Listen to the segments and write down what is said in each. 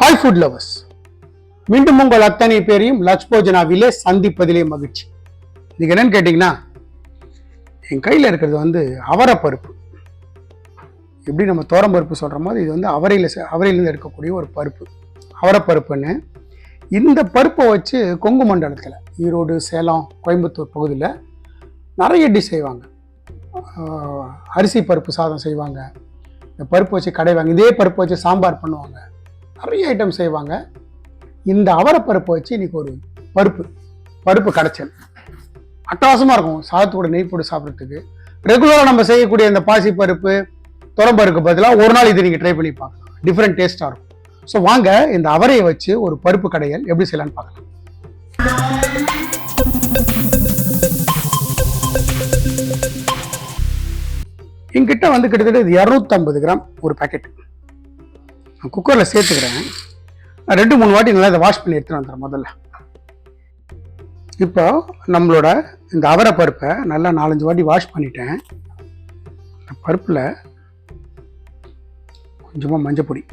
Hi food lovers, மீண்டும் உங்கள் அத்தனை பேரையும் லட்ச் போஜனாவிலே சந்திப்பதிலே மகிழ்ச்சி. இன்னைக்கு என்னன்னு கேட்டிங்கன்னா, என் கையில் இருக்கிறது அவரைப்பருப்பு. எப்படி நம்ம தோரம்பருப்பு சொல்கிற மாதிரி இது அவரையிலேருந்து எடுக்கக்கூடிய ஒரு பருப்பு, அவரைப்பருப்புன்னு. இந்த பருப்பை வச்சு கொங்கு மண்டலத்தில் ஈரோடு, சேலம், கோயம்புத்தூர் பகுதியில் நிறைய டிஷ் செய்வாங்க. அரிசி பருப்பு சாதம் செய்வாங்க, இந்த பருப்பு வச்சு கடைவாங்க, இதே பருப்பு வச்சு சாம்பார் பண்ணுவாங்க, நிறைய ஐட்டம் செய்வாங்க. இந்த அவரைப்பருப்பை வச்சு இன்னைக்கு ஒரு பருப்பு கடைச்சல் அட்டகாசமாக இருக்கும். சாதத்தோட நெய் போட்டு சாப்பிட்றதுக்கு ரெகுலராக நம்ம செய்யக்கூடிய இந்த பாசி பருப்பு, துரம்பருக்கு பதிலாக ஒரு நாள் இது நீங்கள் ட்ரை பண்ணி பார்க்கலாம். டிஃப்ரெண்ட் டேஸ்ட்டாக இருக்கும். ஸோ வாங்க இந்த அவரையை வச்சு ஒரு பருப்பு கடையல் எப்படி செய்யலான்னு பார்க்கலாம். என்கிட்ட கிட்டத்தட்ட இது 250 கிராம் ஒரு பேக்கெட். நான் குக்கரில் சேர்த்துக்கிறேன். நான் 2-3 வாட்டி நல்லா இதை வாஷ் பண்ணி எடுத்துகிட்டு வந்துடுறேன் முதல்ல. இப்போ நம்மளோட இந்த அவரை பருப்பை நல்லா 4-5 வாட்டி வாஷ் பண்ணிட்டேன். இந்த பருப்பில் கொஞ்சமாக மஞ்சப்பொடி,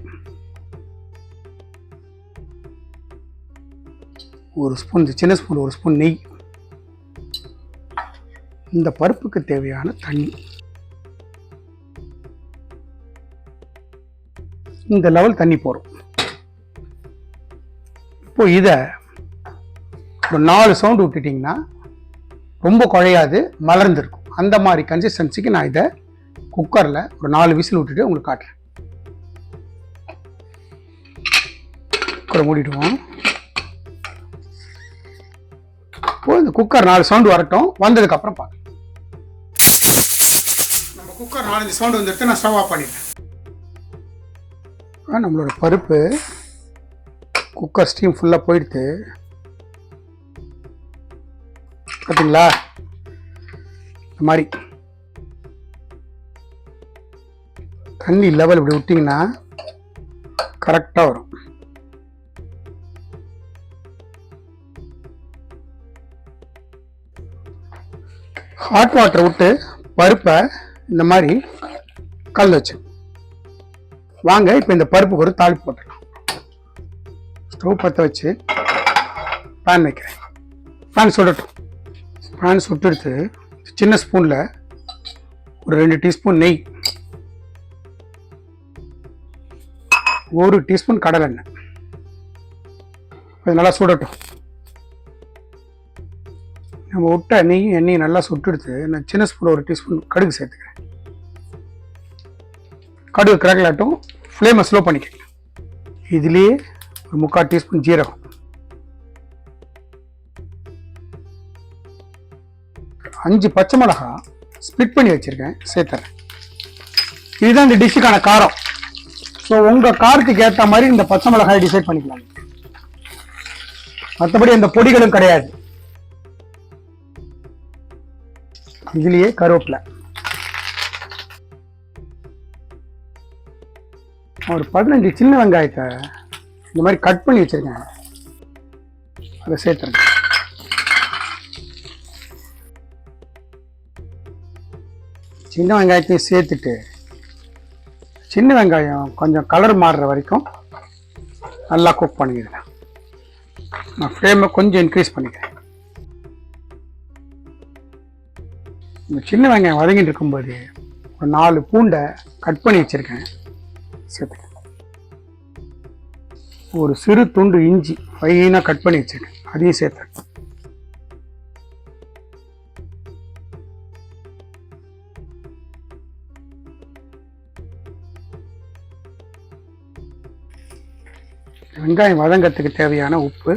ஒரு ஸ்பூன், சின்ன ஸ்பூன், ஒரு ஸ்பூன் நெய், இந்த பருப்புக்கு தேவையான தண்ணி, இந்த லெவல் தண்ணி போகிறோம். இப்போ இதை ஒரு 4 சவுண்டு விட்டுட்டிங்கன்னா ரொம்ப குழையாது, மலர்ந்துருக்கும். அந்த மாதிரி கன்சிஸ்டன்சிக்கு நான் இதை குக்கரில் ஒரு 4 விசில் விட்டுட்டு உங்களுக்கு காட்டுறேன். குக்கரை மூடிடுவோம். இப்போ இந்த குக்கர் 4 சவுண்டு வரட்டும், வந்ததுக்கப்புறம் பார்க்கலாம். நம்ம குக்கர் 4-5 சவுண்டு வந்துட்டு நான் ஸ்டவ் ஆஃப் பண்ணிட்டேன். நம்மளோட பருப்பு குக்கர் ஸ்டீம் ஃபுல்லாக போயிடுத்து. பார்த்தீங்களா, இந்த மாதிரி தண்ணி லெவல் இப்படி விட்டிங்கன்னா கரெக்டாக வரும். ஹாட் வாட்டர் விட்டு பருப்பை இந்த மாதிரி கல் வச்சு வாங்க. இப்போ இந்த பருப்புக்கு ஒரு தாளிப்பு போட்டுடலாம். ஸ்டவ் பற்ற வச்சு பேன் வைக்கிறேன். பேன் சுடட்டும். பேன் சுட்டுடுத்து சின்ன ஸ்பூனில் ஒரு 2 டீஸ்பூன் நெய், 1 டீஸ்பூன் கடலெண்ணெய், அது நல்லா சுடட்டும். நம்ம விட்ட எண்ணெய் நல்லா சுட்டுடுத்து நான் சின்ன ஸ்பூன் 1 டீஸ்பூன் கடுகு சேர்த்துக்கிறேன். கடுகு கிராக்கலாட்டும், ஃப்ளேமை ஸ்லோ பண்ணிக்கிறேன். இதுலேயே ஒரு 3/4 டீஸ்பூன் ஜீரகம், 5 பச்சை மிளகாய் ஸ்ப்ளிட் பண்ணி வச்சுருக்கேன், சேர்த்துறேன். இதுதான் இந்த டிஷ்ஷுக்கான காரம். ஸோ உங்கள் காரத்துக்கு ஏற்ற மாதிரி இந்த பச்சை மிளகாய் டிசைட் பண்ணிக்கலாம். மற்றபடி இந்த பொடிகளும் கிடையாது. இதுலேயே கருவேப்பிலை, ஒரு 15 சின்ன வெங்காயத்தை இந்த மாதிரி கட் பண்ணி வச்சுருக்கேன், அதை சேர்த்துருங்க. சின்ன வெங்காயத்தையும் சேர்த்துட்டு சின்ன வெங்காயம் கொஞ்சம் கலர் மாறுற வரைக்கும் நல்லா குக் பண்ணிக்கிறேன். நான் ஃப்ளேமை கொஞ்சம் இன்க்ரீஸ் பண்ணிக்கிறேன். இந்த சின்ன வெங்காயம் வதங்கிட்டு இருக்கும்போது ஒரு 4 பூண்டை கட் பண்ணி வச்சுருக்கேன், சேர்த்துக்கேன். ஒரு சிறு துண்டு இஞ்சி ஃபைனாக கட் பண்ணி வச்சுருக்கேன், அதையும் சேர்த்தேன். வெங்காயம் வதங்கிறதுக்கு தேவையான உப்பு,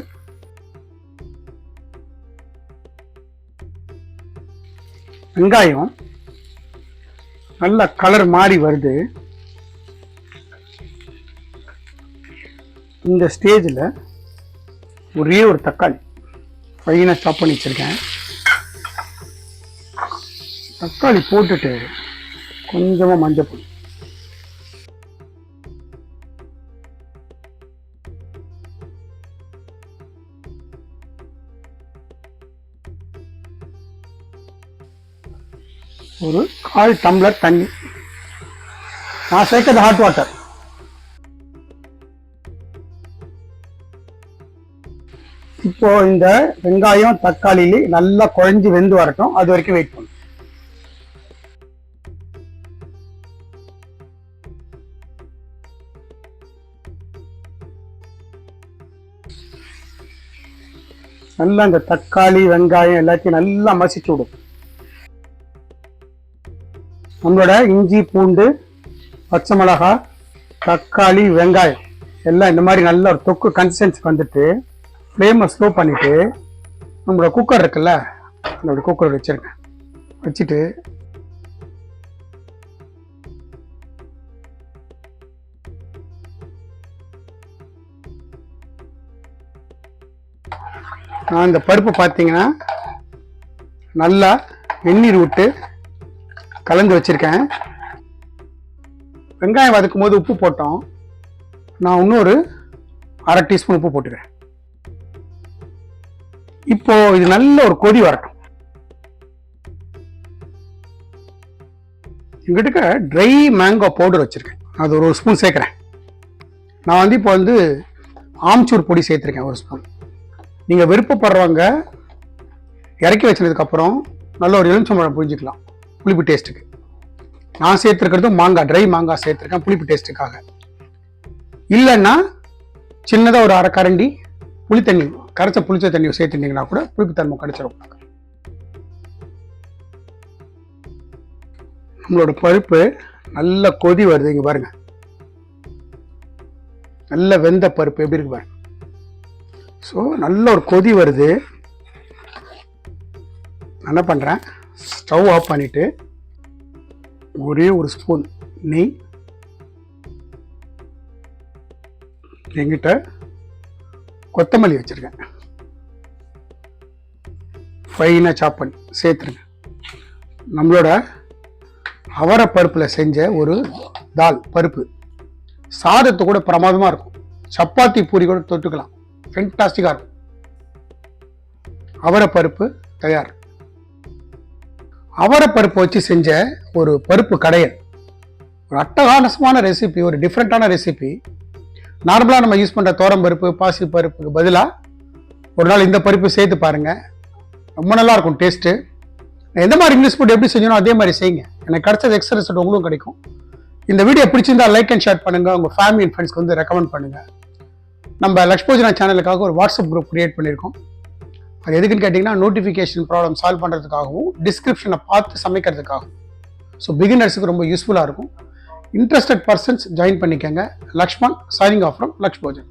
வெங்காயம் நல்லா கலர் மாறி வருது. இந்த ஸ்டேஜில் ஒரே ஒரு தக்காளி ஃபைனாக சாப் பண்ணி வச்சுருக்கேன், தக்காளி போட்டுட்டு கொஞ்சமாக மஞ்சள், ஒரு 1/4 டம்ளர் தண்ணி. நான் சேர்க்கறது ஹாட் வாட்டர். இப்போ இந்த வெங்காயம் தக்காளி நல்லா குழஞ்சி வெந்து வரட்டும், அது வரைக்கும் வெயிட் பண்ணும். நல்லா இந்த தக்காளி வெங்காயம் எல்லாத்தையும் நல்லா மசிச்சு விடும். நம்மளோட இஞ்சி பூண்டு பச்சை மிளகாய் தக்காளி வெங்காயம் எல்லாம் இந்த மாதிரி நல்ல ஒரு தொக்கு கன்சிஸ்டன்சிக்கு வந்துட்டு ஃப்ளேமை ஸ்லோ பண்ணிவிட்டு நம்மளோட குக்கர் இருக்குல்ல, அந்த குக்கர் வச்சுருக்கேன். வச்சுட்டு நான் இந்த பருப்பு பார்த்தீங்கன்னா நல்லா வெந்நீர் விட்டு கலந்து வச்சுருக்கேன். வெங்காயம் வதக்கும் போது உப்பு போட்டோம், நான் இன்னொரு 1/2 டீஸ்பூன் உப்பு போட்டுக்கிறேன். இப்போ இது நல்ல ஒரு கொதி வரட்டும். எங்கிட்ட ட்ரை மேங்கோ பவுடர் வச்சிருக்கேன், அது ஒரு ஸ்பூன் சேர்க்குறேன். நான் இப்போ ஆம்ச்சூர் பொடி சேர்த்துருக்கேன் 1 ஸ்பூன். நீங்கள் விருப்பப்படுறவங்க இறக்கி வச்சதுக்கப்புறம் நல்ல ஒரு எலுமிச்சம்பழம் புழிஞ்சிக்கலாம் புளிப்பு டேஸ்ட்டுக்கு. நான் சேர்த்துருக்கிறது மாங்காய், ட்ரை மாங்காய் சேர்த்துருக்கேன் புளிப்பு டேஸ்ட்டுக்காக. இல்லைன்னா சின்னதாக ஒரு 1/2 கரண்டி புளித்தண்ணி, கரைச்ச புளிச்ச தண்ணியை சேர்த்துட்டீங்கன்னா கூட புளிப்பு தன்மை கிடைச்சிடும். நம்மளோட பருப்பு நல்ல கொதி வருது, இங்கே பாருங்க. நல்ல வெந்த பருப்பு எப்படி இருக்கு பாருங்க. ஸோ நல்ல ஒரு கொதி வருது. என்ன பண்ணுறேன், ஸ்டவ் ஆஃப் பண்ணிவிட்டு ஒரே ஒரு ஸ்பூன் நெய், எங்கிட்ட கொத்தமல்லி வச்சுருக்கேன், ஃபைனாக சாப் பண்ணி சேர்த்துருங்க. நம்மளோட அவரை பருப்பில் செஞ்ச ஒரு தால் பருப்பு சாதத்தை கூட பிரமாதமாக இருக்கும். சப்பாத்தி பூரி கூட தொட்டுக்கலாம், ஃபென்டாஸ்டிக்காக இருக்கும். அவரை பருப்பு தயார். அவரை பருப்பு வச்சு செஞ்ச ஒரு பருப்பு கடையல், ஒரு அட்டகாசமான ரெசிபி, ஒரு டிஃப்ரெண்ட்டான ரெசிபி. நார்மலாக நம்ம யூஸ் பண்ணுற தோரம் பருப்பு பாசி பருப்புக்கு பதிலாக ஒரு நாள் இந்த பருப்பு சேர்த்து பாருங்கள், ரொம்ப நல்லா இருக்கும் டேஸ்ட்டு. எந்த மாதிரி இங்கிலீஷ் ஃபுட் எப்படி செஞ்சனோ அதே மாதிரி செய்யுங்க, எனக்கு கிடைச்சது எக்ஸ்ட்ரா ரிசல்ட் உங்களுக்கும் கிடைக்கும். இந்த வீடியோ பிடிச்சிருந்தா லைக் அண்ட் ஷேர் பண்ணுங்கள், உங்கள் ஃபேமிலி அண்ட் ஃப்ரெண்ட்ஸ்க்கு ரெக்கமெண்ட் பண்ணுங்கள். நம்ம லக்ஷ்போஜனா சேனலுக்காக ஒரு வாட்ஸ்அப் குரூப் கிரியேட் பண்ணியிருக்கோம். அது எதுக்குன்னு கேட்டிங்கன்னா நோட்டிஃபிகேஷன் ப்ராப்ளம் சால்வ் பண்ணுறதுக்காகவும் டிஸ்கிரிப்ஷனை பார்த்து சமைக்கிறதுக்காகவும். ஸோ பிகினர்ஸுக்கு ரொம்ப யூஸ்ஃபுல்லாக இருக்கும். இன்ட்ரெஸ்டட் பர்சன்ஸ் ஜாயின் பண்ணிக்கங்க. Lakshman signing off from லக்ஷ்போஜன்.